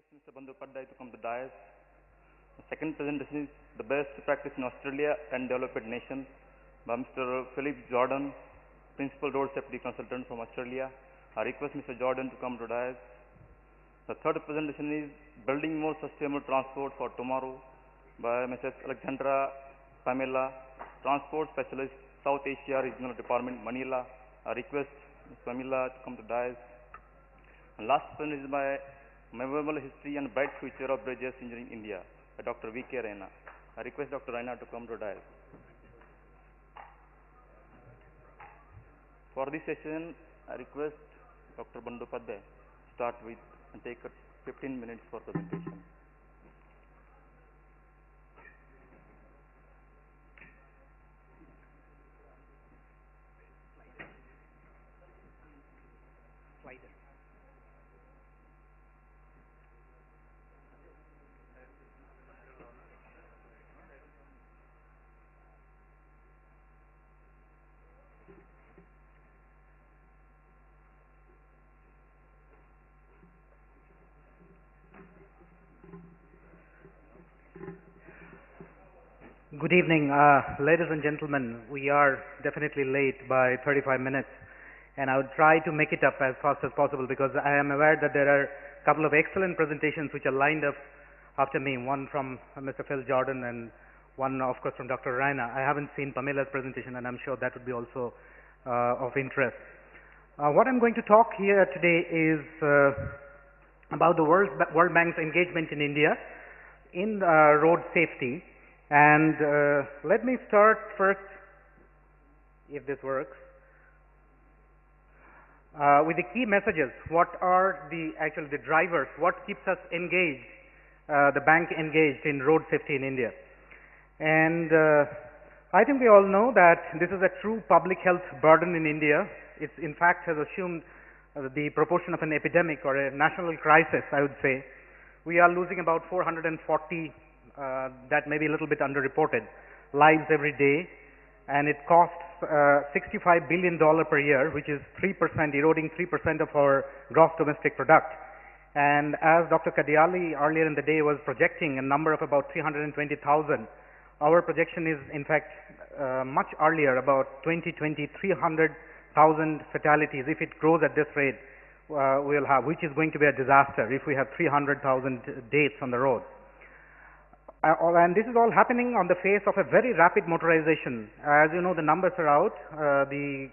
Mr. Bandopadhyay to come to dais. The second presentation is the best practice in Australia and developed nations by Mr. Philip Jordan, Principal Road Safety Consultant from Australia. I request Mr. Jordan to come to dais. The third presentation is Building More Sustainable Transport for Tomorrow by Mrs. Alexandra Pamela, Transport Specialist, South Asia Regional Department, Manila. I request Ms. Pamela to come to dais. And last presentation is by Memorable History and Bright Future of Bridges Engineering India by Dr. V.K. Raina. I request Dr. Raina to come to dais. For this session, I request Dr. Bandopadhyay start with and take 15 minutes for presentation. Good evening, ladies and gentlemen. We are definitely late by 35 minutes, and I would try to make it up as fast as possible because I am aware that there are a couple of excellent presentations which are lined up after me, one from Mr. Phil Jordan and one, of course, from Dr. Raina. I haven't seen Pamela's presentation, and I'm sure that would be also of interest. What I'm going to talk here today is about the World Bank's engagement in India in road safety. And let me start first, if this works, with the key messages. What are the drivers? What keeps us engaged, the bank engaged in road safety in India? And I think we all know that this is a true public health burden in India. It in fact has assumed the proportion of an epidemic or a national crisis, I would say. We are losing about 440 that may be a little bit underreported lives every day, and it costs $65 billion per year, which is 3%, eroding 3% of our gross domestic product. And as Dr. Kadiali earlier in the day was projecting a number of about 320,000, our projection is in fact much earlier, about 2020, 300,000 fatalities. If it grows at this rate, we'll have, which is going to be a disaster if we have 300,000 deaths on the road. And this is all happening on the face of a very rapid motorization. As you know, the numbers are out. The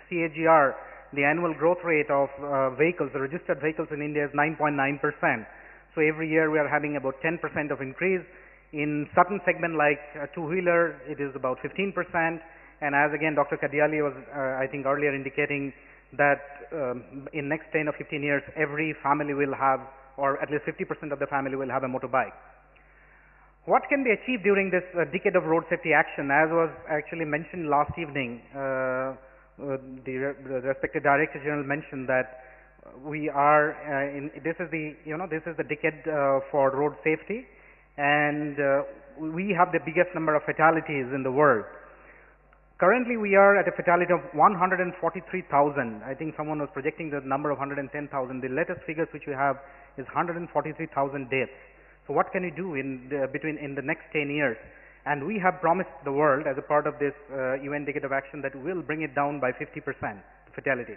CAGR, the annual growth rate of vehicles, the registered vehicles in India is 9.9%. So every year we are having about 10% of increase. In certain segment like two-wheeler, it is about 15%. And as again Dr. Kadiali was, I think, earlier indicating that in next 10 or 15 years, every family will have, or at least 50% of the family will have a motorbike. What can be achieved during this decade of road safety action? As was actually mentioned last evening, the respected Director General mentioned that we are this is the decade for road safety, and we have the biggest number of fatalities in the world. Currently, we are at a fatality of 143,000. I think someone was projecting the number of 110,000. The latest figures which we have is 143,000 deaths. So what can we do in the next 10 years? And we have promised the world as a part of this UN Decade of Action that we'll bring it down by 50% fatality.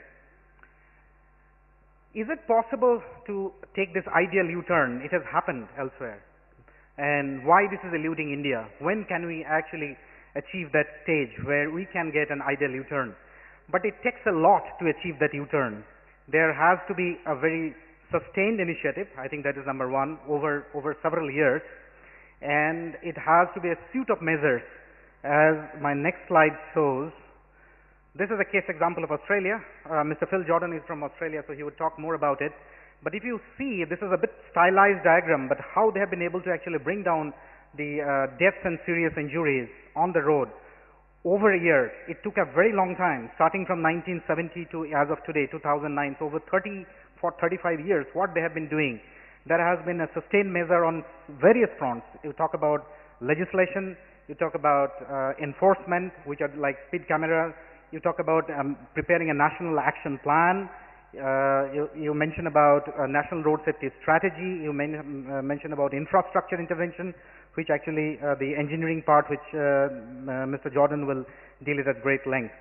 Is it possible to take this ideal U-turn? It has happened elsewhere. And why this is eluding India? When can we actually achieve that stage where we can get an ideal U-turn? But it takes a lot to achieve that U-turn. There has to be a very sustained initiative. I think that is number one, over several years, and it has to be a suite of measures. As my next slide shows, this is a case example of Australia. Mr. Phil Jordan is from Australia, so he would talk more about it. But if you see, this is a bit stylized diagram, but how they have been able to actually bring down the deaths and serious injuries on the road over a year. It took a very long time, starting from 1970 to as of today, 2009. So over 35 years, what they have been doing. There has been a sustained measure on various fronts. You talk about legislation, you talk about enforcement, which are like speed cameras, you talk about preparing a national action plan, You mentioned about National Road Safety Strategy, you mentioned about infrastructure intervention, which actually the engineering part, which Mr. Jordan will deal with at great length.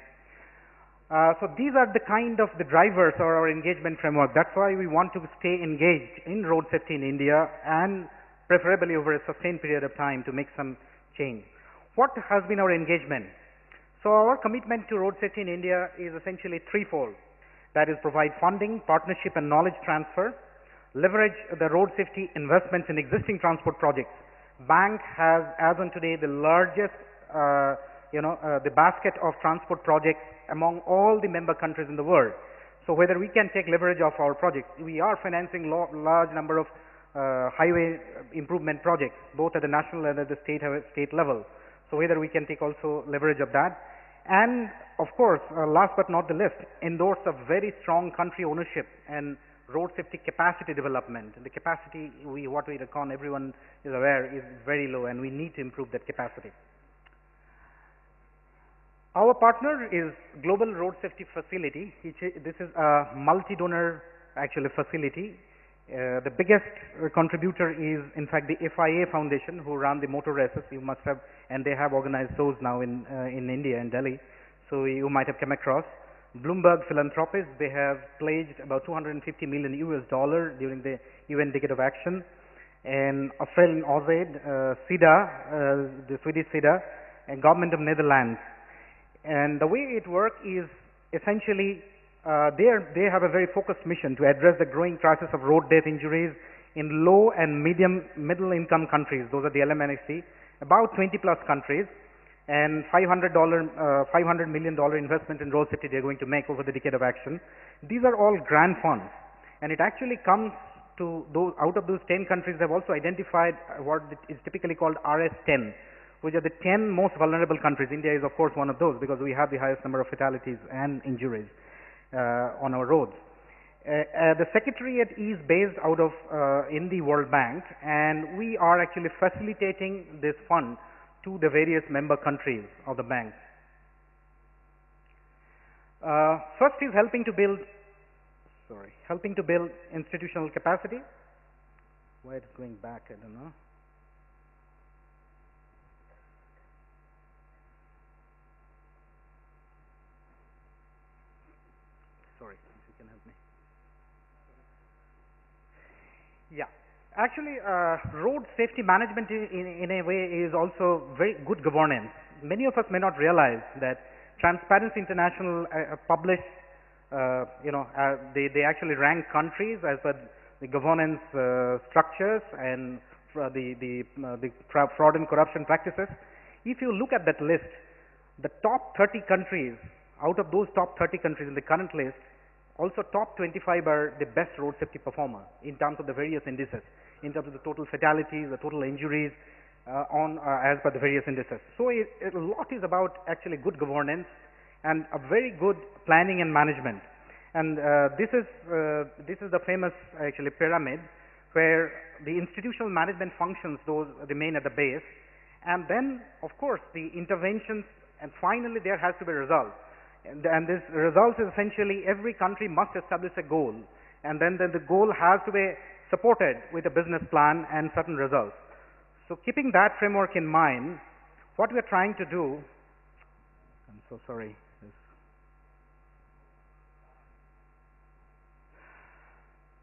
So these are the kind of the drivers or our engagement framework. That's why we want to stay engaged in road safety in India, and preferably over a sustained period of time to make some change. What has been our engagement? So our commitment to road safety in India is essentially threefold. That is, provide funding, partnership and knowledge transfer, leverage the road safety investments in existing transport projects. Bank has, as on today, the largest the basket of transport projects among all the member countries in the world. So whether we can take leverage of our projects, we are financing large number of highway improvement projects, both at the national and at the state level. So whether we can take also leverage of that. And of course, last but not the least, endorse a very strong country ownership and road safety capacity development. The capacity, what we reckon, everyone is aware, is very low, and we need to improve that capacity. Our partner is Global Road Safety Facility. This is a multi-donor actually facility. The biggest contributor is in fact the FIA Foundation, who run the motor races. You must have, and they have organized those now in India, in Delhi. So you might have come across. Bloomberg Philanthropists, they have pledged about $250 million during the UN Decade of Action. And Australian AUSAID, SIDA, the Swedish SIDA, and Government of Netherlands. And the way it works is essentially they have a very focused mission to address the growing crisis of road death injuries in low and middle income countries. Those are the LMNXC, about 20 plus countries, and $500 million investment in road safety they're going to make over the decade of action. These are all grant funds, and it actually comes to those, out of those 10 countries they've also identified what is typically called RS10, which are the 10 most vulnerable countries. India is of course one of those, because we have the highest number of fatalities and injuries on our roads. The Secretariat is based out of in the World Bank, and we are actually facilitating this fund to the various member countries of the bank. First is helping to build institutional capacity. Why it's going back, I don't know. Sorry, if you can help me. Yeah, actually road safety management in a way is also very good governance. Many of us may not realize that Transparency International published, they actually rank countries as per the governance structures and the fraud and corruption practices. If you look at that list, the top 30 countries, out of those top 30 countries in the current list, also top 25 are the best road safety performer in terms of the various indices, in terms of the total fatalities, the total injuries as per the various indices. So a lot is about actually good governance and a very good planning and management. And this is the famous actually pyramid, where the institutional management functions, those remain at the base, and then of course the interventions, and finally there has to be a result. And this result is essentially every country must establish a goal, and then the goal has to be supported with a business plan and certain results. So keeping that framework in mind, what we are trying to do, I'm so sorry.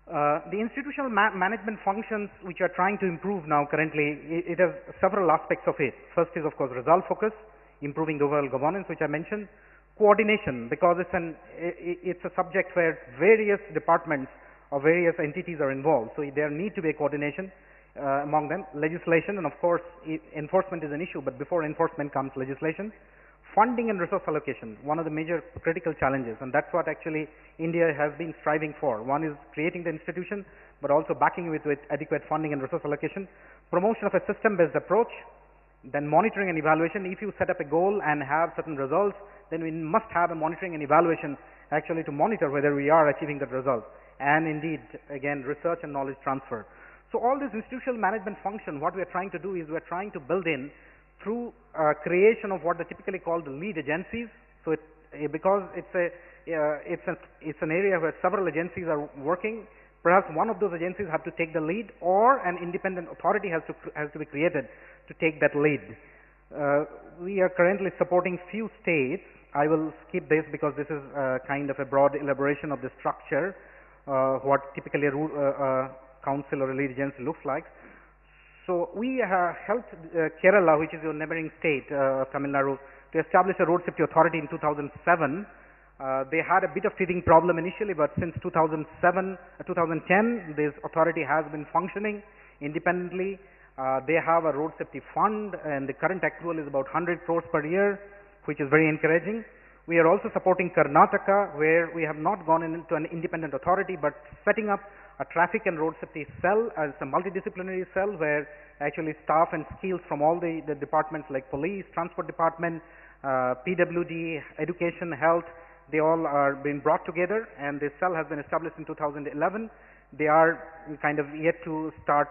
The institutional management functions which are trying to improve now currently, it has several aspects of it. First is of course result focus, improving the overall governance which I mentioned. Coordination, because it's a subject where various departments or various entities are involved, so there need to be a coordination among them. Legislation, and of course enforcement is an issue, but before enforcement comes legislation. Funding and resource allocation, one of the major critical challenges, and that's what actually India has been striving for. One is creating the institution, but also backing with adequate funding and resource allocation. Promotion of a system-based approach, then monitoring and evaluation. If you set up a goal and have certain results, then we must have a monitoring and evaluation actually to monitor whether we are achieving that result. And indeed, again, research and knowledge transfer. So all this institutional management function, what we are trying to do is we are trying to build in through creation of what they typically call the lead agencies. So because it's it's an area where several agencies are working. Perhaps one of those agencies have to take the lead, or an independent authority has to be created to take that lead. We are currently supporting few states. I will skip this because this is kind of a broad elaboration of the structure, what typically a council or a lead agency looks like. So we helped Kerala, which is your neighboring state, Tamil Nadu, to establish a road safety authority in 2007. They had a bit of teething problem initially, but since 2010, this authority has been functioning independently. They have a road safety fund, and the current accrual is about 100 crores per year, which is very encouraging. We are also supporting Karnataka, where we have not gone into an independent authority, but setting up a traffic and road safety cell as a multidisciplinary cell, where actually staff and skills from all the departments like police, transport department, PWD, education, health, they all are being brought together, and this cell has been established in 2011. They are kind of yet to start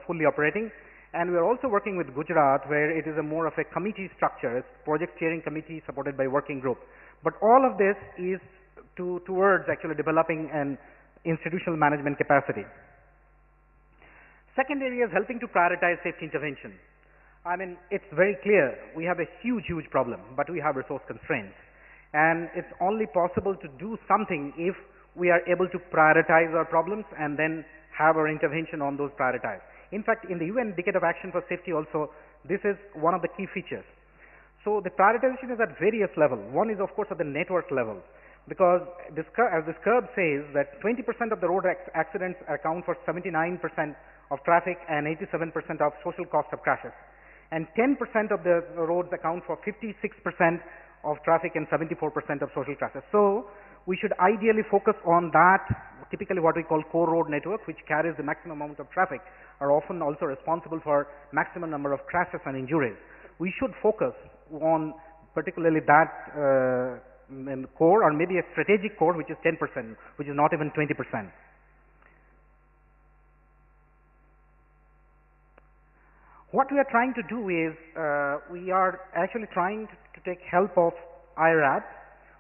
fully operating. And we are also working with Gujarat, where it is a more of a committee structure, it's project steering committee supported by working group. But all of this is towards actually developing an institutional management capacity. Second area is helping to prioritize safety intervention. I mean, it's very clear we have a huge problem, but we have resource constraints. And it's only possible to do something if we are able to prioritize our problems and then have our intervention on those prioritized. In fact, in the UN Decade of Action for Safety also, this is one of the key features. So the prioritization is at various levels. One is of course at the network level, because as this curve says that 20% of the road accidents account for 79% of traffic and 87% of social cost of crashes. And 10% of the roads account for 56% of traffic and 74% of social crashes. So we should ideally focus on that, typically what we call core road network, which carries the maximum amount of traffic, are often also responsible for maximum number of crashes and injuries. We should focus on particularly that core, or maybe a strategic core, which is 10%, which is not even 20%. What we are trying to do is, we are actually trying to take help of IRC,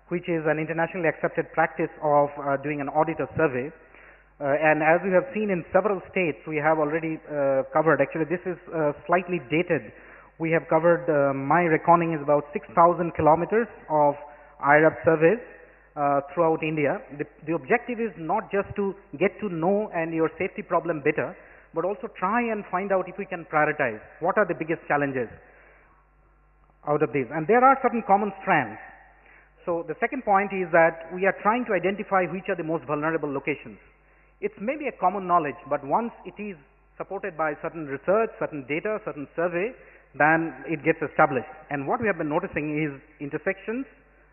which is an internationally accepted practice of doing an audit or survey. And as we have seen in several states, we have already covered, actually this is slightly dated. We have covered, my reckoning is about 6,000 kilometers of IRC surveys throughout India. The objective is not just to get to know and your safety problem better, but also try and find out if we can prioritize what are the biggest challenges out of these. And there are certain common strands. So the second point is that we are trying to identify which are the most vulnerable locations. It's maybe a common knowledge, but once it is supported by certain research, certain data, certain survey, then it gets established. And what we have been noticing is intersections,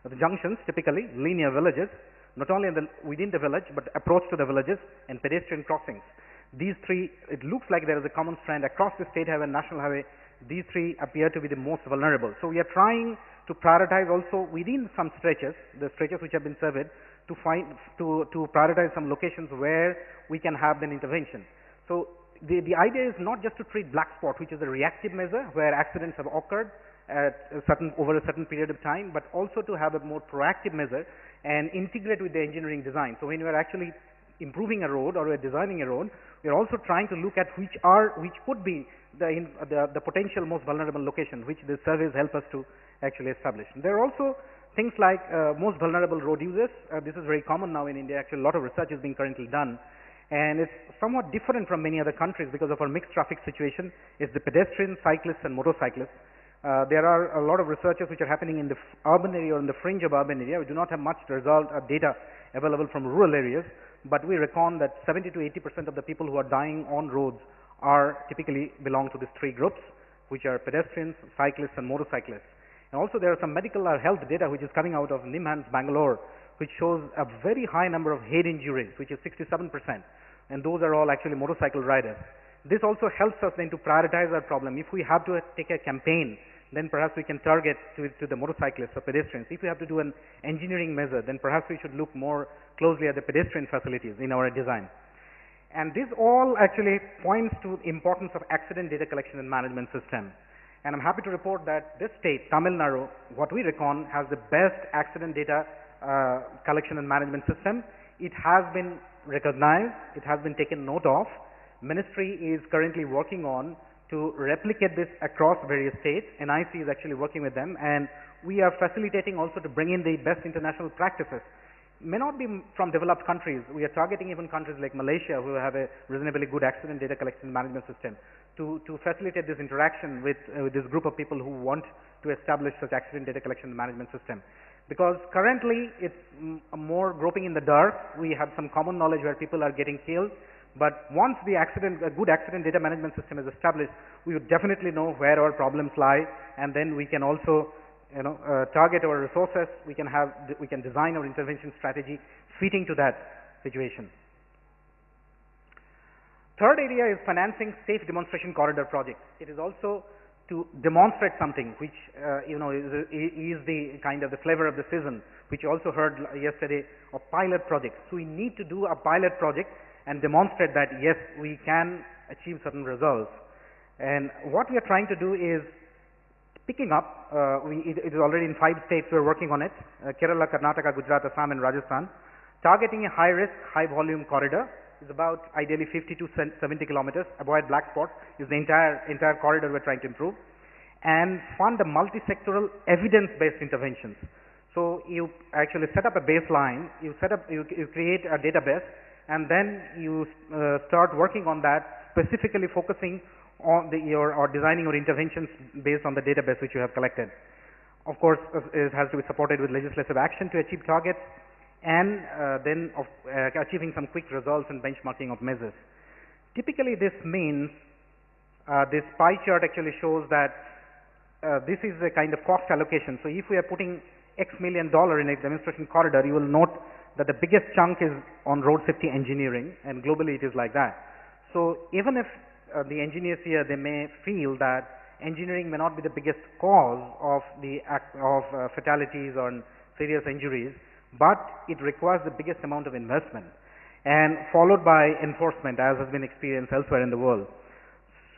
the junctions, typically linear villages, not only within the village, but approach to the villages, and pedestrian crossings. These three, it looks like there is a common strand across the state highway and national highway. These three appear to be the most vulnerable. So we are trying to prioritize also within some stretches, the stretches which have been surveyed, to prioritize some locations where we can have an intervention. So the idea is not just to treat black spot, which is a reactive measure where accidents have occurred over a certain period of time, but also to have a more proactive measure and integrate with the engineering design. So when you are actually improving a road or we are designing a road, we are also trying to look at which could be the potential most vulnerable location, which the surveys help us to actually establish. There are also things like most vulnerable road users. This is very common now in India. Actually, a lot of research is being currently done, and it's somewhat different from many other countries because of our mixed traffic situation. It's the pedestrians, cyclists, and motorcyclists. There are a lot of researches which are happening in the urban area or in the fringe of urban area. We do not have much result or data available from rural areas, but we reckon that 70 to 80% of the people who are dying on roads are typically belong to these three groups, which are pedestrians, cyclists, and motorcyclists. And also there are some medical or health data which is coming out of NIMHANS Bangalore, which shows a very high number of head injuries, which is 67%, and those are all actually motorcycle riders. This also helps us then to prioritize our problem. If we have to take a campaign, then perhaps we can target to the motorcyclists or pedestrians. If we have to do an engineering measure, then perhaps we should look more closely at the pedestrian facilities in our design. And this all actually points to the importance of accident data collection and management system. And I'm happy to report that this state, Tamil Nadu, what we reckon has the best accident data collection and management system. It has been recognized, it has been taken note of. Ministry is currently working on to replicate this across various states. NIC is actually working with them, and we are facilitating also to bring in the best international practices. May not be from developed countries. We are targeting even countries like Malaysia, who have a reasonably good accident data collection management system, to facilitate this interaction with this group of people who want to establish such accident data collection management system. Because currently it's more groping in the dark. We have some common knowledge where people are getting killed, but once the a good accident data management system is established, we would definitely know where our problems lie, and then we can also target our resources. We can design our intervention strategy fitting to that situation. Third area is financing safe demonstration corridor projects. It is also to demonstrate something which is the kind of the flavor of the season, which you also heard yesterday, of pilot projects. So we need to do a pilot project and demonstrate that yes, we can achieve certain results. And what we are trying to do is picking up, it is already in 5 states. We are working on it, Kerala, Karnataka, Gujarat, Assam and Rajasthan, targeting a high risk, high volume corridor. Is about ideally 50 to 70 kilometers. Avoid black spots is the entire corridor we are trying to improve, and fund the multi-sectoral evidence-based interventions. So you actually set up a baseline, you create a database, and then you start working on that, specifically focusing on or designing your interventions based on the database which you have collected. Of course, it has to be supported with legislative action to achieve targets, and then achieving some quick results and benchmarking of measures. Typically this means, this pie chart actually shows that this is a kind of cost allocation. So if we are putting X million dollar in a demonstration corridor, you will note that the biggest chunk is on road safety engineering, and globally it is like that. So even if the engineers here, they may feel that engineering may not be the biggest cause of fatalities or serious injuries, but it requires the biggest amount of investment, and followed by enforcement, as has been experienced elsewhere in the world.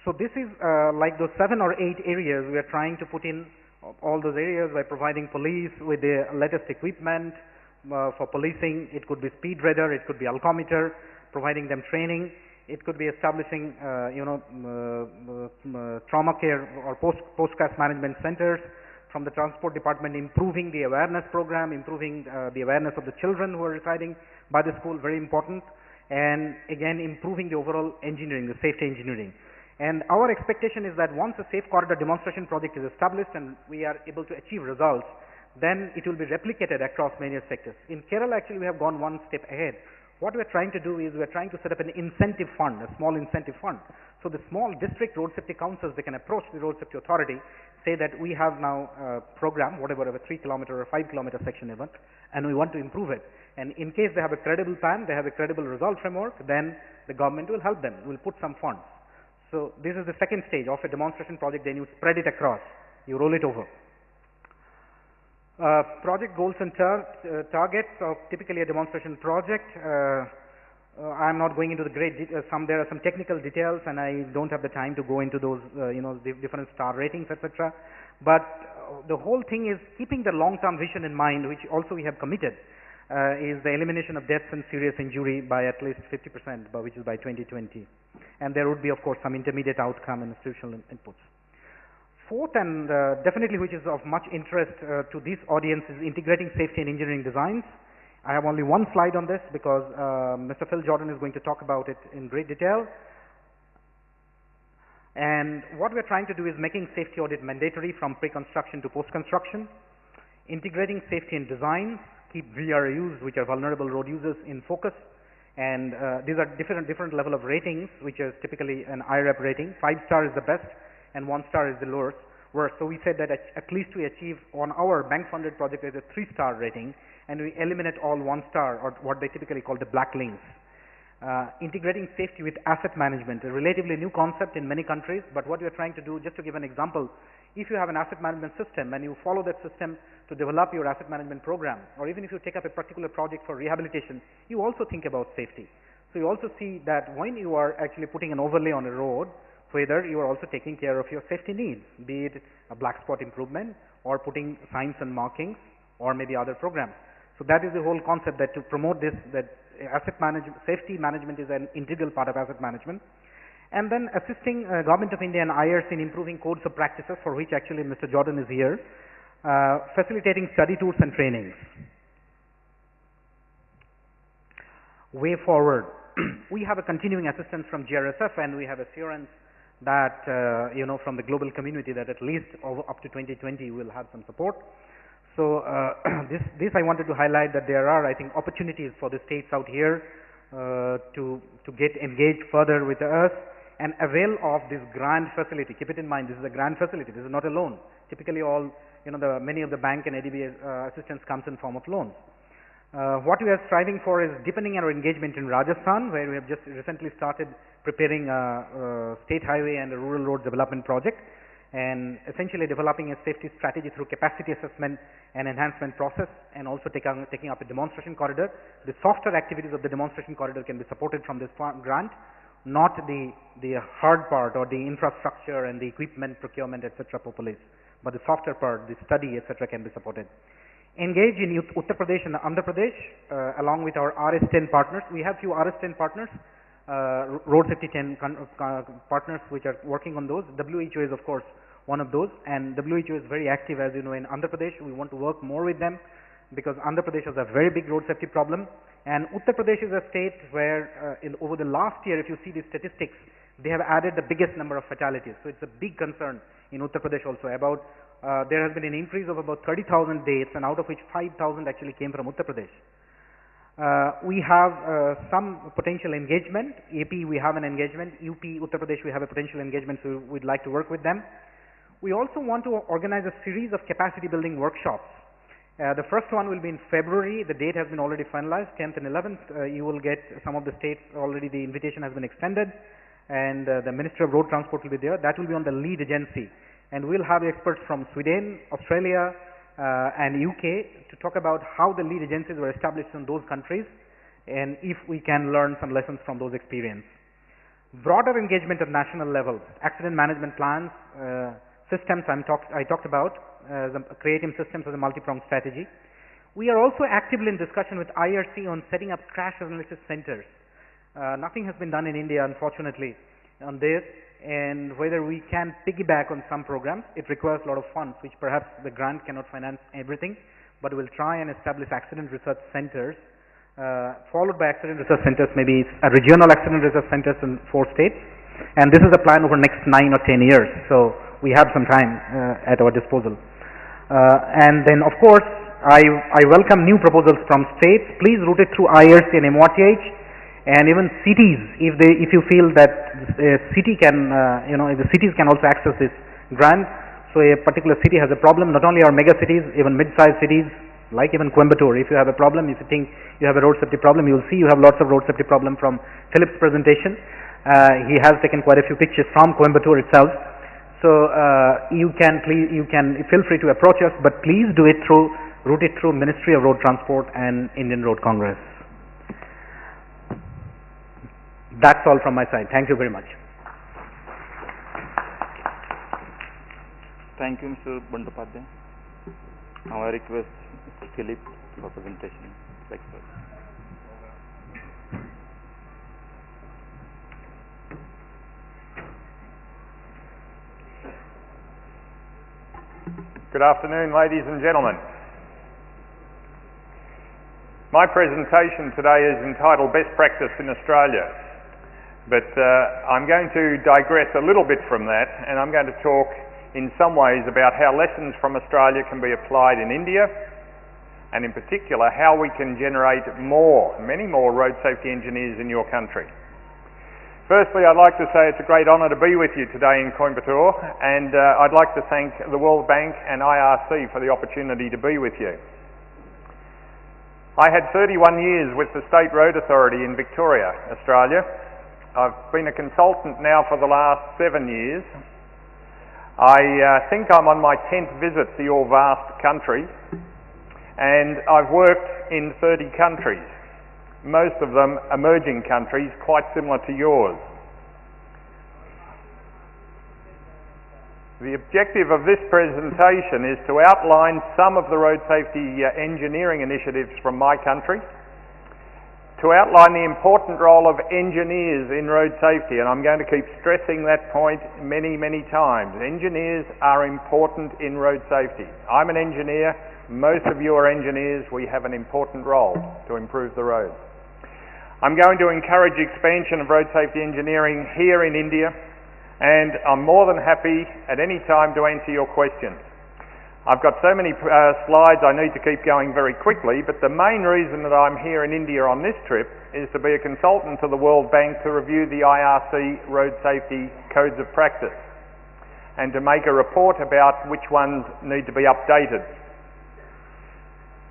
So this is like those 7 or 8 areas we are trying to put in all those areas by providing police with the latest equipment for policing. It could be speed radar, it could be alcometer, providing them training. It could be establishing trauma care or post-crash management centers. From the transport department, improving the awareness program, improving the awareness of the children who are residing by the school, very important, and again improving the overall engineering, the safety engineering. And our expectation is that once a safe corridor demonstration project is established and we are able to achieve results, then it will be replicated across many sectors. In Kerala, actually, we have gone one step ahead. What we are trying to do is we are trying to set up an incentive fund, a small incentive fund. So the small district road safety councils, they can approach the road safety authority, say that we have now a program, whatever, a 3-kilometer or 5-kilometer section event, and we want to improve it. And in case they have a credible plan, they have a credible result framework, then the government will help them, will put some funds. So this is the second stage of a demonstration project. Then you spread it across, you roll it over. Project goals and targets of typically a demonstration project. I am not going into the great there are some technical details, and I don't have the time to go into those different star ratings, etc. But the whole thing is keeping the long-term vision in mind, which also we have committed, is the elimination of deaths and serious injury by at least 50%, which is by 2020. And there would be, of course, some intermediate outcome and institutional inputs. Fourth, and definitely which is of much interest to this audience, is integrating safety and engineering designs. I have only one slide on this because Mr. Phil Jordan is going to talk about it in great detail. And what we are trying to do is making safety audit mandatory from pre-construction to post-construction, integrating safety and design, keep VRUs, which are vulnerable road users, in focus. And these are different level of ratings, which is typically an IRAP rating. 5-star is the best, and 1-star is the worst. So we said that at least we achieve on our bank-funded project is a 3-star rating, and we eliminate all 1-star, or what they typically call the black links. Integrating safety with asset management, a relatively new concept in many countries, but what we are trying to do, just to give an example, if you have an asset management system and you follow that system to develop your asset management program, or even if you take up a particular project for rehabilitation, you also think about safety. So you also see that when you are actually putting an overlay on a road, whether you are also taking care of your safety needs, be it a black spot improvement or putting signs and markings or maybe other programs. So that is the whole concept, that to promote this, that safety management is an integral part of asset management. And then assisting Government of India and IRC in improving codes of practices, for which actually Mr. Jordan is here, facilitating study tours and trainings. Way forward, we have a continuing assistance from GRSF, and we have assurance that from the global community that at least up to 2020 we'll have some support. So this I wanted to highlight, that there are, I think, opportunities for the states out here to get engaged further with us and avail of this grant facility. Keep it in mind, this is a grant facility. This is not a loan. Typically, many of the bank and ADB assistance comes in form of loans. What we are striving for is deepening our engagement in Rajasthan, where we have just recently started preparing a state highway and a rural road development project, and essentially developing a safety strategy through capacity assessment and enhancement process, and also taking up a demonstration corridor. The softer activities of the demonstration corridor can be supported from this grant, not the hard part or the infrastructure and the equipment procurement, etc. for police, but the softer part, the study, etc. can be supported. Engage in Uttar Pradesh and Andhra Pradesh along with our RS10 partners. We have few RS10 partners, Road Safety 10 partners which are working on those. WHO is of course one of those, and WHO is very active, as you know, in Andhra Pradesh. We want to work more with them because Andhra Pradesh has a very big road safety problem, and Uttar Pradesh is a state where over the last year, if you see the statistics, they have added the biggest number of fatalities. So it's a big concern in Uttar Pradesh also. There has been an increase of about 30,000 deaths, and out of which 5,000 actually came from Uttar Pradesh. We have some potential engagement. AP, we have an engagement. UP, Uttar Pradesh, we have a potential engagement, so we'd like to work with them. We also want to organize a series of capacity building workshops. The first one will be in February. The date has been already finalized, 10th and 11th. You will get some of the states already, the invitation has been extended, and the Ministry of Road Transport will be there. That will be on the lead agency. And we'll have experts from Sweden, Australia, and UK to talk about how the lead agencies were established in those countries, and if we can learn some lessons from those experiences. Broader engagement at national level, accident management plans, systems I talked about, creating systems as a multi-pronged strategy. We are also actively in discussion with IRC on setting up crash analysis centers. Nothing has been done in India, unfortunately, on this, and whether we can piggyback on some programs. It requires a lot of funds, which perhaps the grant cannot finance everything, but we'll try and establish accident research centers, followed by accident research centers, maybe a regional accident research centers in 4 states, and this is the plan over next 9 or 10 years, so we have some time at our disposal. And then of course I welcome new proposals from states. Please route it through IRC and MORTH, and even cities, if you feel that a city can, if the cities can also access this grant. So a particular city has a problem, not only our mega cities, even mid-sized cities, like even Coimbatore. If you have a problem, if you think you have a road safety problem, you will see you have lots of road safety problem from Philip's presentation. He has taken quite a few pictures from Coimbatore itself. So you can feel free to approach us, but please route it through Ministry of Road Transport and Indian Road Congress. That's all from my side. Thank you very much. Thank you, Mr. Bandopadhyay. Now I request Mr. Philip for presentation. Thanks, sir. Good afternoon, ladies and gentlemen. My presentation today is entitled Best Practice in Australia. But I'm going to digress a little bit from that, and I'm going to talk in some ways about how lessons from Australia can be applied in India, and in particular how we can generate many more road safety engineers in your country. Firstly, I'd like to say it's a great honour to be with you today in Coimbatore, and I'd like to thank the World Bank and IRC for the opportunity to be with you. I had 31 years with the State Road Authority in Victoria, Australia. I've been a consultant now for the last 7 years. I think I'm on my 10th visit to your vast country, and I've worked in 30 countries, most of them emerging countries quite similar to yours. The objective of this presentation is to outline some of the road safety engineering initiatives from my country, to outline the important role of engineers in road safety, and I'm going to keep stressing that point many, many times. Engineers are important in road safety. I'm an engineer, most of you are engineers, we have an important role to improve the roads. I'm going to encourage expansion of road safety engineering here in India, and I'm more than happy at any time to answer your questions. I've got so many slides I need to keep going very quickly, but the main reason that I'm here in India on this trip is to be a consultant to the World Bank to review the IRC road safety codes of practice and to make a report about which ones need to be updated.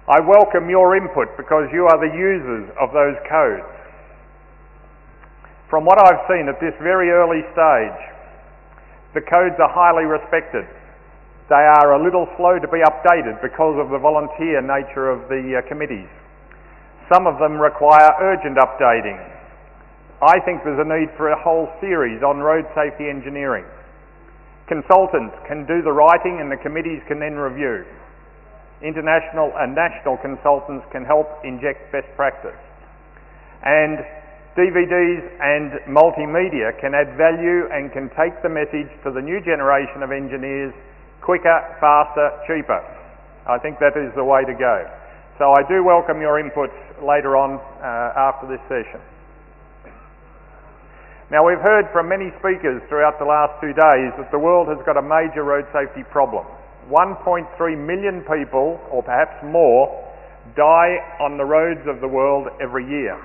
I welcome your input because you are the users of those codes. From what I've seen at this very early stage, the codes are highly respected. They are a little slow to be updated because of the volunteer nature of the committees. Some of them require urgent updating. I think there's a need for a whole series on road safety engineering. Consultants can do the writing and the committees can then review. International and national consultants can help inject best practice. And DVDs and multimedia can add value and can take the message to the new generation of engineers quicker, faster, cheaper. I think that is the way to go. So I do welcome your inputs later on after this session. Now, we've heard from many speakers throughout the last 2 days that the world has got a major road safety problem. 1.3 million people, or perhaps more, die on the roads of the world every year.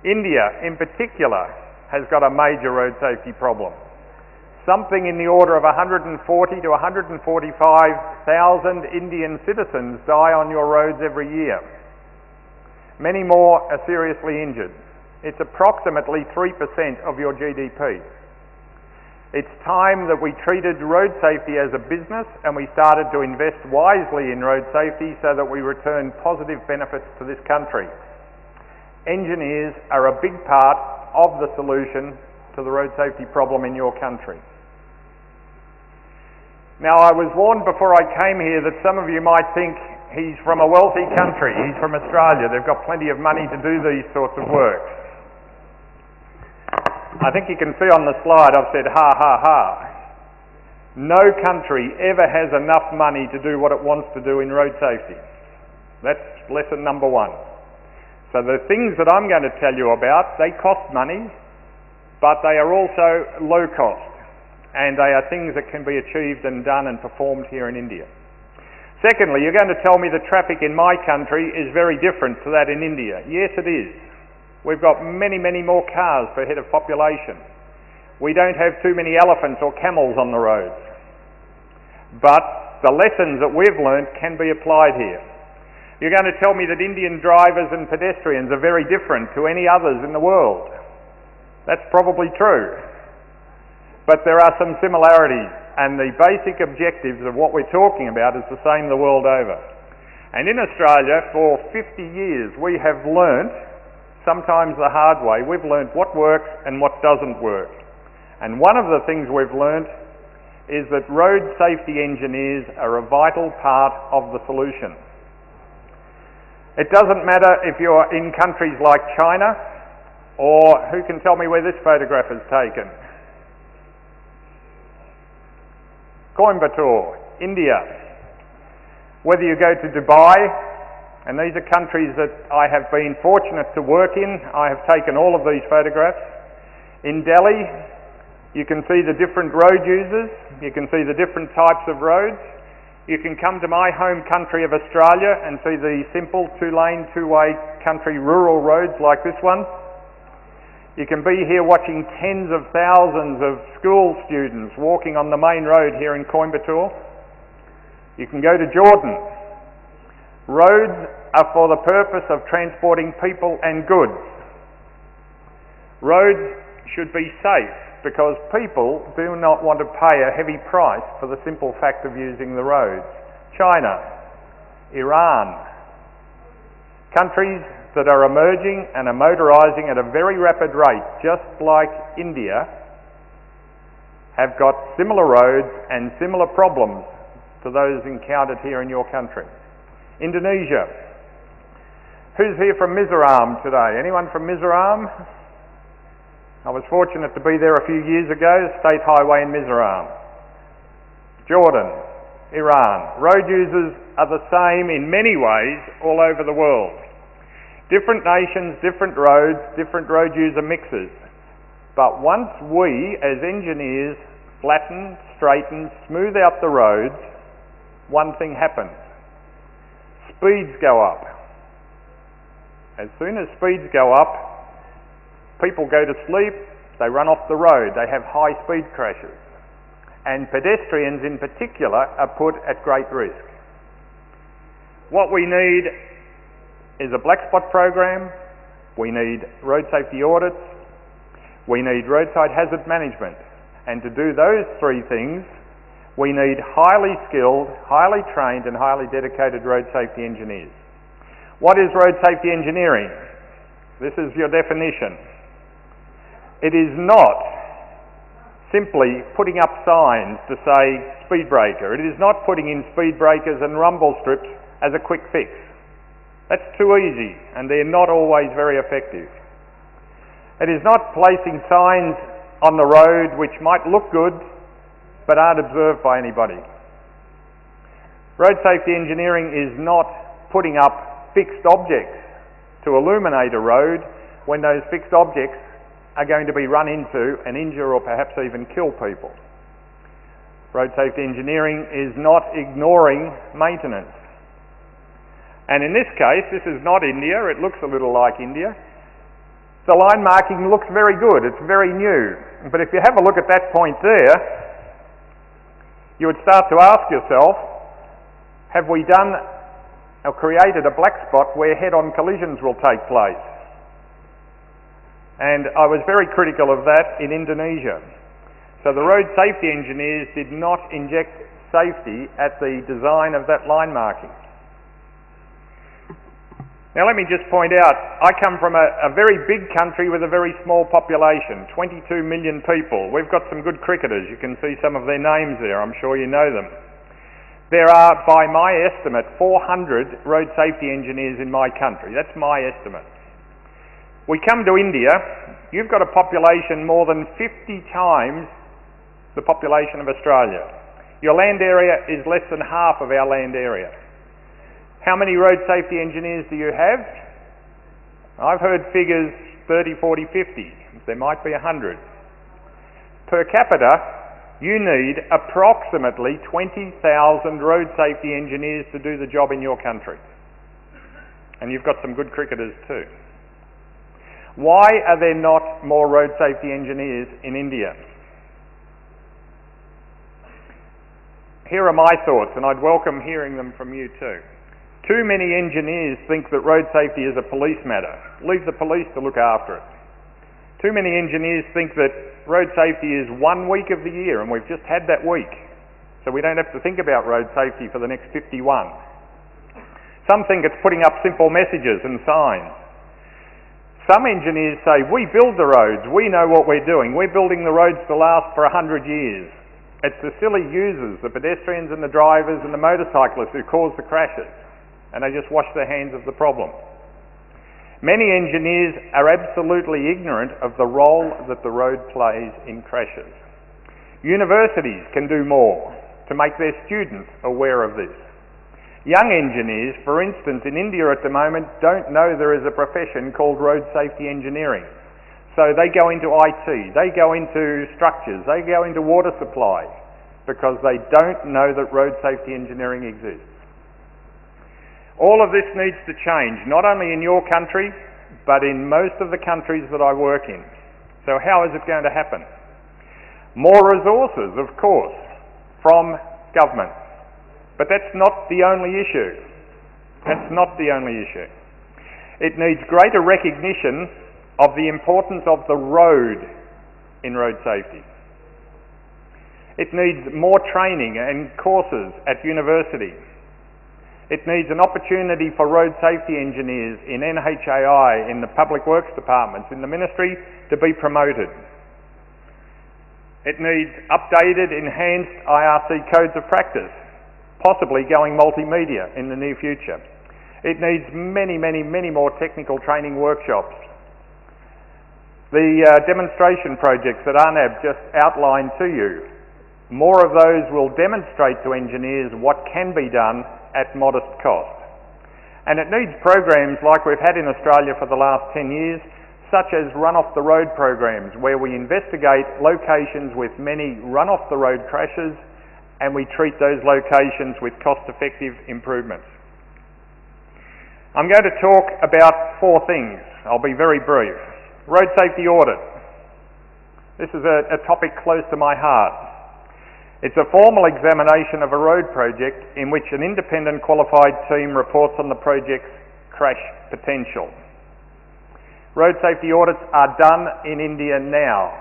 India, in particular, has got a major road safety problem. Something in the order of 140 to 145,000 Indian citizens die on your roads every year. Many more are seriously injured. It's approximately 3% of your GDP. It's time that we treated road safety as a business and we started to invest wisely in road safety so that we return positive benefits to this country. Engineers are a big part of the solution to the road safety problem in your country. Now, I was warned before I came here that some of you might think he's from a wealthy country, he's from Australia, they've got plenty of money to do these sorts of work. I think you can see on the slide I've said ha ha ha. No country ever has enough money to do what it wants to do in road safety. That's lesson number one. So the things that I'm going to tell you about, they cost money, but they are also low cost, and they are things that can be achieved and done and performed here in India. Secondly, you're going to tell me the traffic in my country is very different to that in India. Yes, it is. We've got many, many more cars per head of population. We don't have too many elephants or camels on the roads. But the lessons that we've learnt can be applied here. You're going to tell me that Indian drivers and pedestrians are very different to any others in the world. That's probably true. But there are some similarities, and the basic objectives of what we're talking about is the same the world over. And in Australia, for 50 years, we have learnt, sometimes the hard way, we've learnt what works and what doesn't work. And one of the things we've learnt is that road safety engineers are a vital part of the solution. It doesn't matter if you're in countries like China, or who can tell me where this photograph is taken? Coimbatore, India. Whether you go to Dubai, and these are countries that I have been fortunate to work in, I have taken all of these photographs. In Delhi, you can see the different road users, you can see the different types of roads. You can come to my home country of Australia and see the simple two-lane, two-way country rural roads like this one. You can be here watching tens of thousands of school students walking on the main road here in Coimbatore. You can go to Jordan. Roads are for the purpose of transporting people and goods. Roads should be safe, because people do not want to pay a heavy price for the simple fact of using the roads. China, Iran, countries that are emerging and are motorising at a very rapid rate, just like India, have got similar roads and similar problems to those encountered here in your country. Indonesia. Who's here from Mizoram today? Anyone from Mizoram? I was fortunate to be there a few years ago, state highway in Mizoram. Jordan, Iran. Road users are the same in many ways all over the world. Different nations, different road user mixes. But once we, as engineers, flatten, straighten, smooth out the roads, one thing happens. Speeds go up. As soon as speeds go up, people go to sleep, they run off the road, they have high speed crashes. And pedestrians in particular are put at great risk. What we need is a black spot program, we need road safety audits, we need roadside hazard management. And to do those three things, we need highly skilled, highly trained and highly dedicated road safety engineers. What is road safety engineering? This is your definition. It is not simply putting up signs to say speed breaker. It is not putting in speed breakers and rumble strips as a quick fix. That's too easy and they're not always very effective. It is not placing signs on the road which might look good but aren't observed by anybody. Road safety engineering is not putting up fixed objects to illuminate a road when those fixed objects are going to be run into and injure or perhaps even kill people. Road safety engineering is not ignoring maintenance. And in this case, this is not India, it looks a little like India. The line marking looks very good, it's very new. But if you have a look at that point there, you would start to ask yourself, have we done or created a black spot where head-on collisions will take place? And I was very critical of that in Indonesia. So the road safety engineers did not inject safety at the design of that line marking. Now let me just point out, I come from a very big country with a very small population, 22 million people. We've got some good cricketers, you can see some of their names there, I'm sure you know them. There are, by my estimate, 400 road safety engineers in my country. That's my estimate. We come to India, you've got a population more than 50 times the population of Australia. Your land area is less than half of our land area. How many road safety engineers do you have? I've heard figures 30, 40, 50. There might be 100. Per capita, you need approximately 20,000 road safety engineers to do the job in your country. And you've got some good cricketers too. Why are there not more road safety engineers in India? Here are my thoughts, and I'd welcome hearing them from you too. Too many engineers think that road safety is a police matter. Leave the police to look after it. Too many engineers think that road safety is 1 week of the year and we've just had that week, so we don't have to think about road safety for the next 51. Some think it's putting up simple messages and signs. Some engineers say, we build the roads, we know what we're doing, we're building the roads to last for 100 years. It's the silly users, the pedestrians and the drivers and the motorcyclists who cause the crashes, and they just wash their hands of the problem. Many engineers are absolutely ignorant of the role that the road plays in crashes. Universities can do more to make their students aware of this. Young engineers, for instance, in India at the moment, don't know there is a profession called road safety engineering. So they go into IT, they go into structures, they go into water supply, because they don't know that road safety engineering exists. All of this needs to change, not only in your country, but in most of the countries that I work in. So how is it going to happen? More resources, of course, from government. But that's not the only issue. That's not the only issue. It needs greater recognition of the importance of the road in road safety. It needs more training and courses at university. It needs an opportunity for road safety engineers in NHAI, in the public works departments, in the ministry, to be promoted. It needs updated, enhanced IRC codes of practice, possibly going multimedia in the near future. It needs many, many, many more technical training workshops. The demonstration projects that Arnab just outlined to you, more of those will demonstrate to engineers what can be done at modest cost. And it needs programs like we've had in Australia for the last 10 years, such as run-off-the-road programs, where we investigate locations with many run-off-the-road crashes and we treat those locations with cost-effective improvements. I'm going to talk about 4 things. I'll be very brief. Road safety audit. This is a topic close to my heart. It's a formal examination of a road project in which an independent qualified team reports on the project's crash potential. Road safety audits are done in India now.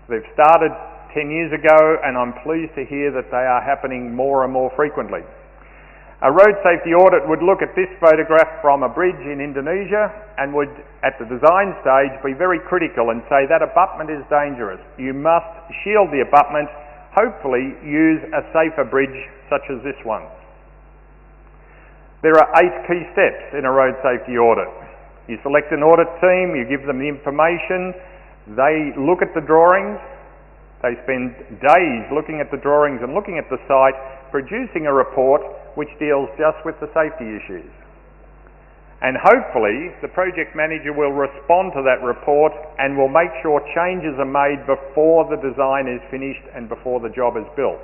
They've started 10 years ago, and I'm pleased to hear that they are happening more and more frequently. A road safety audit would look at this photograph from a bridge in Indonesia and would, at the design stage, be very critical and say that abutment is dangerous. You must shield the abutment, hopefully use a safer bridge such as this one. There are 8 key steps in a road safety audit. You select an audit team, you give them the information, they look at the drawings, they spend days looking at the drawings and looking at the site, producing a report which deals just with the safety issues. And hopefully the project manager will respond to that report and will make sure changes are made before the design is finished and before the job is built.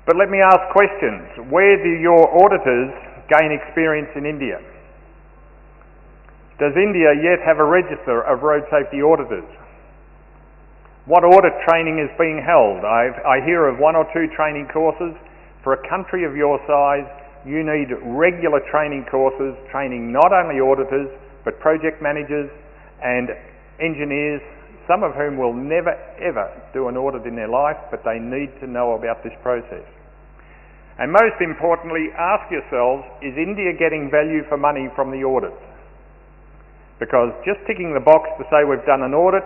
But let me ask questions. Where do your auditors gain experience in India? Does India yet have a register of road safety auditors? What audit training is being held? I hear of 1 or 2 training courses. For a country of your size, you need regular training courses, training not only auditors, but project managers and engineers, some of whom will never ever do an audit in their life, but they need to know about this process. And most importantly, ask yourselves, is India getting value for money from the audits? Because just ticking the box to say we've done an audit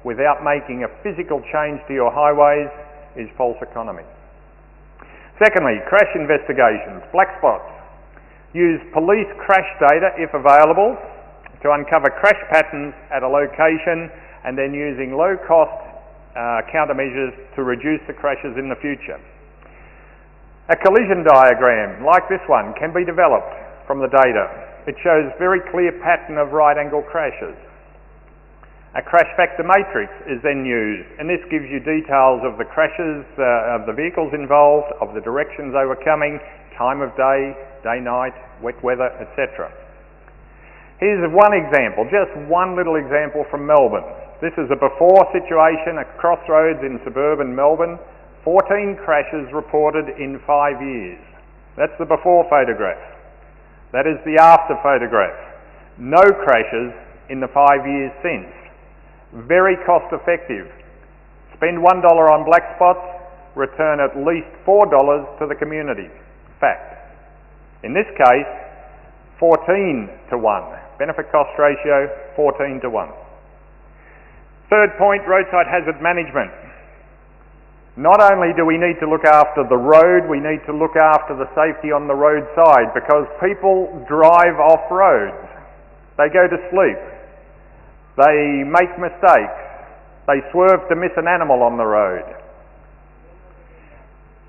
without making a physical change to your highways is false economy. Secondly, crash investigations, black spots. Use police crash data, if available, to uncover crash patterns at a location and then using low-cost countermeasures to reduce the crashes in the future. A collision diagram, like this one, can be developed from the data. It shows very clear pattern of right-angle crashes. A crash factor matrix is then used, and this gives you details of the crashes, of the vehicles involved, of the directions they were coming, time of day, day-night, wet weather, etc. Here's one example, just one little example from Melbourne. This is a before situation at Crossroads in suburban Melbourne. 14 crashes reported in 5 years. That's the before photograph. That is the after photograph. No crashes in the 5 years since. Very cost effective. Spend $1 on black spots, return at least $4 to the community. Fact. In this case, 14 to 1. Benefit cost ratio, 14 to 1. Third point, roadside hazard management. Not only do we need to look after the road, we need to look after the safety on the roadside, because people drive off roads. They go to sleep. They make mistakes. They swerve to miss an animal on the road.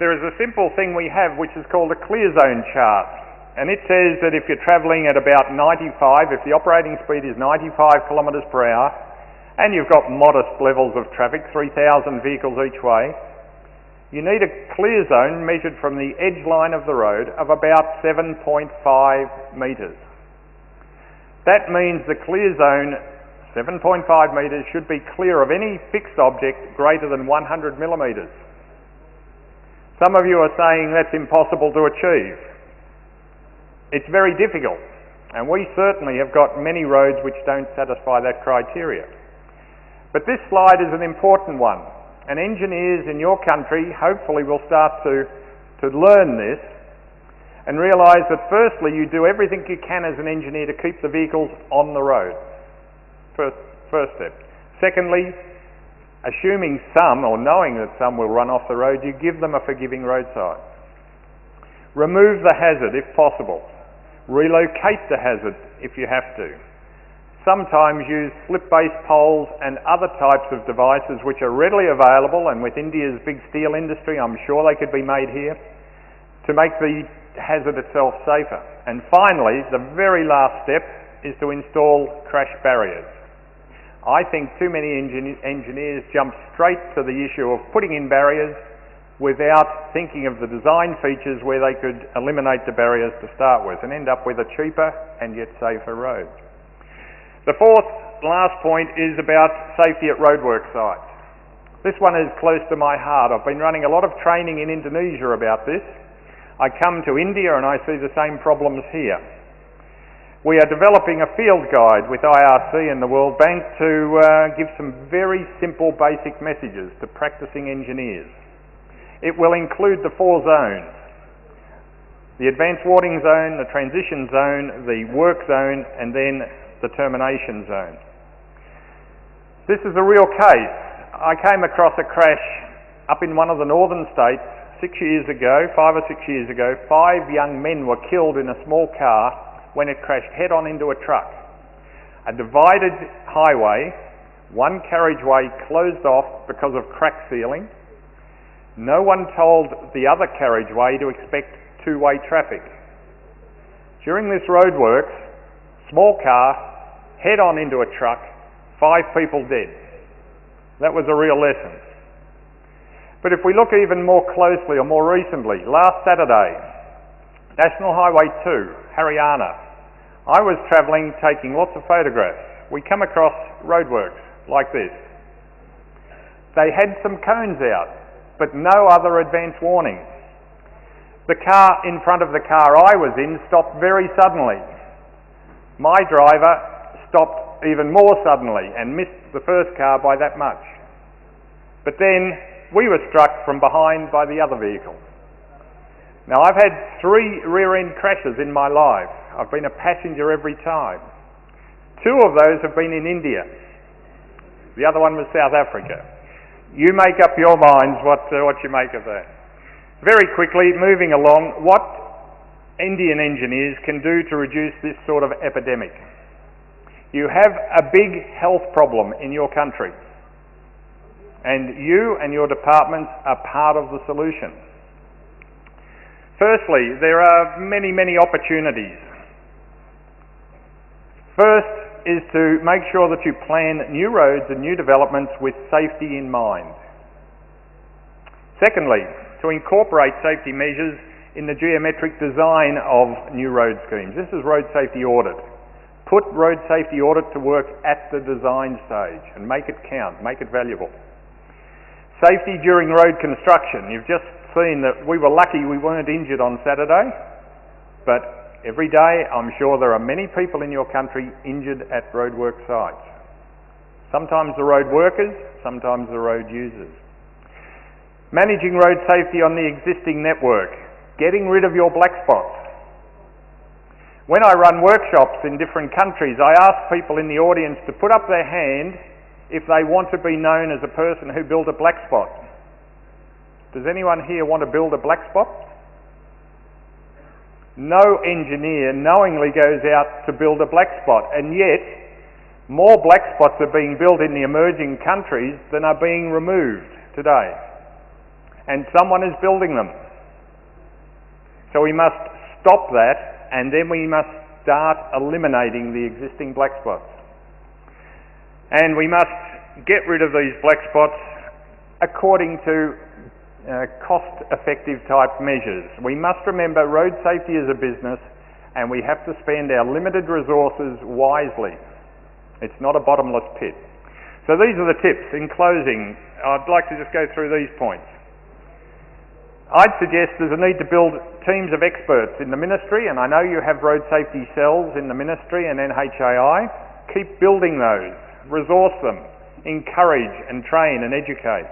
There is a simple thing we have which is called a clear zone chart, and it says that if you're travelling at about 95, if the operating speed is 95 kilometres per hour, and you've got modest levels of traffic, 3,000 vehicles each way, you need a clear zone measured from the edge line of the road of about 7.5 metres. That means the clear zone, 7.5 metres, should be clear of any fixed object greater than 100 millimetres. Some of you are saying that's impossible to achieve. It's very difficult, and we certainly have got many roads which don't satisfy that criteria. But this slide is an important one. And engineers in your country hopefully will start to learn this and realise that firstly you do everything you can as an engineer to keep the vehicles on the road. First step. Secondly, assuming some, or knowing that some will run off the road, you give them a forgiving roadside. Remove the hazard if possible. Relocate the hazard if you have to. Sometimes use slip-based poles and other types of devices which are readily available, and with India's big steel industry I'm sure they could be made here, to make the hazard itself safer. And finally, the very last step is to install crash barriers. I think too many engineers jump straight to the issue of putting in barriers without thinking of the design features where they could eliminate the barriers to start with and end up with a cheaper and yet safer road. The fourth last point is about safety at roadwork sites. This one is close to my heart. I've been running a lot of training in Indonesia about this. I come to India and I see the same problems here. We are developing a field guide with IRC and the World Bank to give some very simple basic messages to practicing engineers. It will include the 4 zones: the advanced warning zone, the transition zone, the work zone, and then the termination zone. This is a real case. I came across a crash up in one of the northern states 5 or 6 years ago. 5 young men were killed in a small car when it crashed head-on into a truck. A divided highway, one carriageway closed off because of crack sealing. No one told the other carriageway to expect two-way traffic. During this roadworks, small car, head-on into a truck, 5 people dead. That was a real lesson. But if we look even more closely or more recently, last Saturday, National Highway 2, Haryana, I was travelling taking lots of photographs. We come across roadworks like this. They had some cones out, but no other advance warning. The car in front of the car I was in stopped very suddenly. My driver stopped even more suddenly and missed the first car by that much. But then we were struck from behind by the other vehicle. Now, I've had 3 rear-end crashes in my life. I've been a passenger every time. 2 of those have been in India. The other one was South Africa. You make up your minds what you make of that. Very quickly, moving along, what Indian engineers can do to reduce this sort of epidemic. You have a big health problem in your country, and you and your departments are part of the solution. Firstly, there are many, many opportunities. First is to make sure that you plan new roads and new developments with safety in mind. Secondly, to incorporate safety measures in the geometric design of new road schemes. This is road safety audit. Put road safety audit to work at the design stage and make it count, make it valuable. Safety during road construction. You've just seen that we were lucky we weren't injured on Saturday, but every day I'm sure there are many people in your country injured at roadwork sites. Sometimes the road workers, sometimes the road users. Managing road safety on the existing network. Getting rid of your black spots. When I run workshops in different countries, I ask people in the audience to put up their hand if they want to be known as a person who built a black spot. Does anyone here want to build a black spot? No engineer knowingly goes out to build a black spot, and yet more black spots are being built in the emerging countries than are being removed today. And someone is building them. So we must stop that, and then we must start eliminating the existing black spots. And we must get rid of these black spots according to cost-effective type measures. We must remember road safety is a business, and we have to spend our limited resources wisely. It's not a bottomless pit. So these are the tips. In closing, I'd like to just go through these points. I'd suggest there's a need to build teams of experts in the ministry, and I know you have road safety cells in the ministry and NHAI. Keep building those, resource them, encourage and train and educate.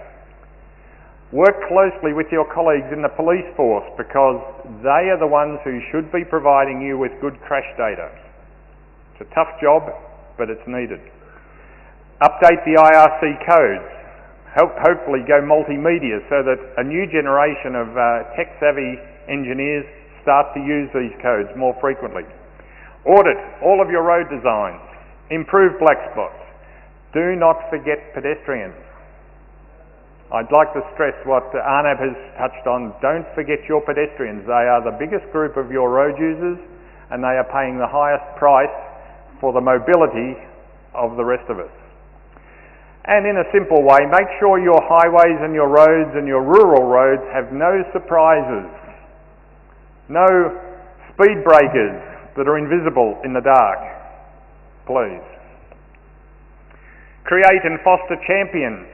Work closely with your colleagues in the police force, because they are the ones who should be providing you with good crash data. It's a tough job, but it's needed. Update the IRC codes. hopefully go multimedia so that a new generation of tech-savvy engineers start to use these codes more frequently. Audit all of your road designs. Improve black spots. Do not forget pedestrians. I'd like to stress what Arnab has touched on. Don't forget your pedestrians. They are the biggest group of your road users, and they are paying the highest price for the mobility of the rest of us. And in a simple way, make sure your highways and your roads and your rural roads have no surprises, no speed breakers that are invisible in the dark, please. Create and foster champions.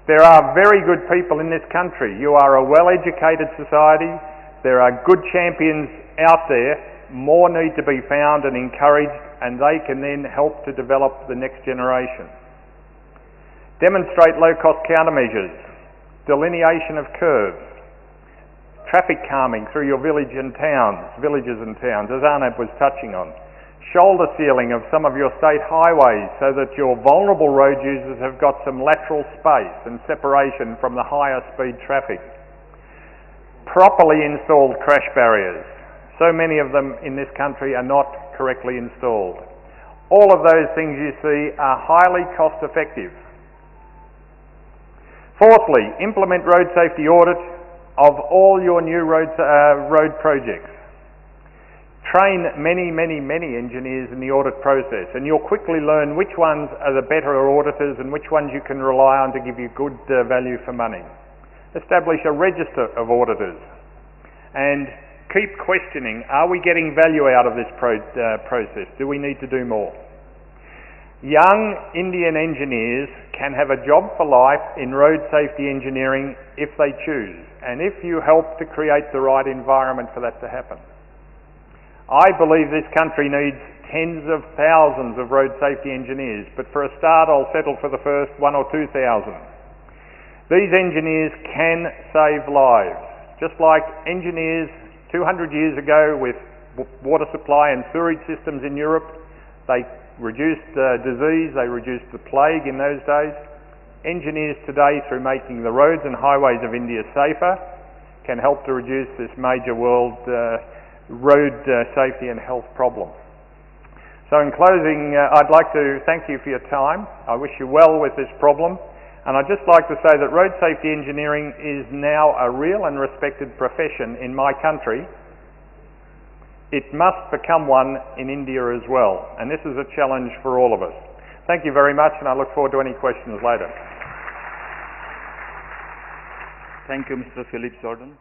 There are very good people in this country. You are a well-educated society. There are good champions out there. More need to be found and encouraged, and they can then help to develop the next generation. Demonstrate low-cost countermeasures, delineation of curves, traffic calming through your villages and towns, as Arnab was touching on. Shoulder sealing of some of your state highways so that your vulnerable road users have got some lateral space and separation from the higher speed traffic. Properly installed crash barriers. So many of them in this country are not correctly installed. All of those things you see are highly cost effective. Fourthly, implement road safety audit of all your new road projects. Train many engineers in the audit process, and you'll quickly learn which ones are the better auditors and which ones you can rely on to give you good value for money. Establish a register of auditors and keep questioning, are we getting value out of this process? Do we need to do more? Young Indian engineers can have a job for life in road safety engineering if they choose, and if you help to create the right environment for that to happen. I believe this country needs tens of thousands of road safety engineers, but for a start I'll settle for the first 1,000 or 2,000. These engineers can save lives, just like engineers 200 years ago with water supply and sewerage systems in Europe. They reduced disease, they reduced the plague in those days. Engineers today, through making the roads and highways of India safer, can help to reduce this major world road safety and health problem. So in closing, I'd like to thank you for your time. I wish you well with this problem, and I'd just like to say that road safety engineering is now a real and respected profession in my country. It must become one in India as well, and this is a challenge for all of us. Thank you very much, and I look forward to any questions later. Thank you, Mr. Philip Jordan.